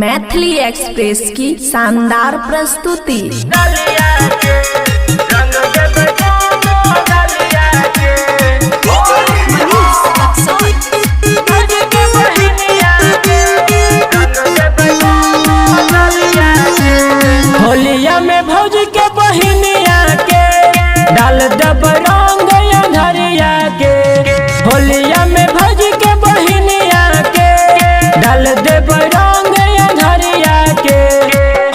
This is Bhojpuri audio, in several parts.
मैथिली एक्सप्रेस की शानदार प्रस्तुति। होलिया में भौज के बहिनिया के डाल दब रंग अंधरिया के। होलिया में भौज के बहिनिया के डाल दब रंग अंधरिया के।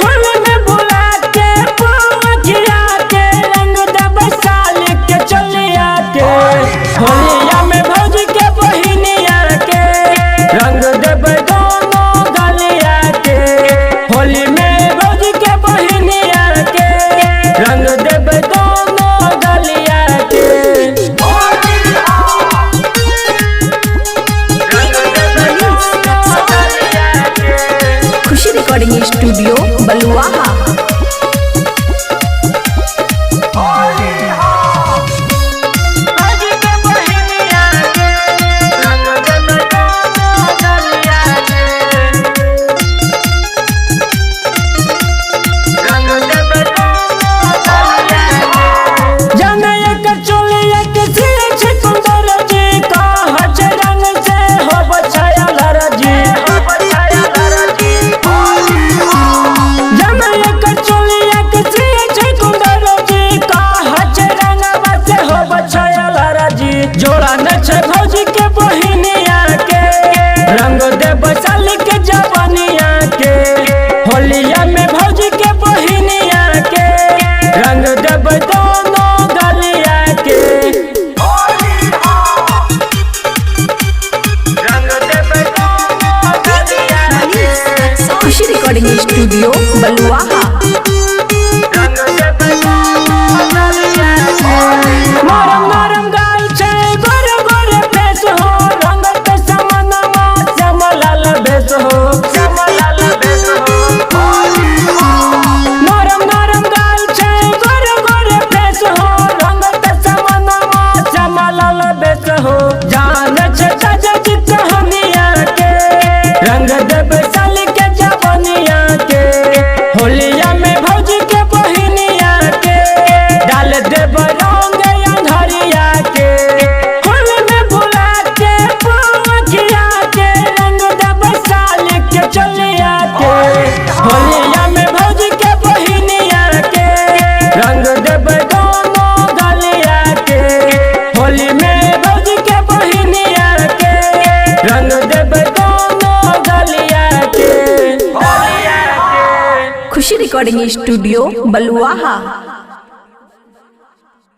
होली में बुला के पुखिया के रंग दब साल के चलिया के। होलिया में भौज के बहिनिया के रंग दब दोनों गलिया के। होली में भौज के बहिनिया के रंग देब दोनों गलिया के। खुशी रिकॉर्डिंग स्टूडियो बलुआहा। जोड़ा नच भौजी के बहिनिया के रंग देब साली के जवानिया के। होलिया में भौजी के बहिनिया के रंग देब दोनों गलिया के। खुशी रिकॉर्डिंग स्टूडियो बलुआहा। नरम नरम गाल छे गोरे गोरे फेस हो रंग पे समनमा श्यामलाल भेस हो। श्यामलाल भेस हो। नरम नरम गाल छे गोरे गोरे फेस हो रंग पे समनमा श्यामलाल भेस हो। जान छे ताजा चित हनिया के रंग देब साली के जवानिया के। होलिया में भौजी के बहिनिया के डाल देब रंग अंधरिया के। होली में बुला के पुखिया के रंग देब साल के चलिया के। होलिया में भौजी के बहिनिया के रंग देब दोनों गलिया के। होली में भौजी के बहिनिया के रंग देब दोनों गलिया के। खुशी रिकॉर्डिंग स्टूडियो बलुआहा।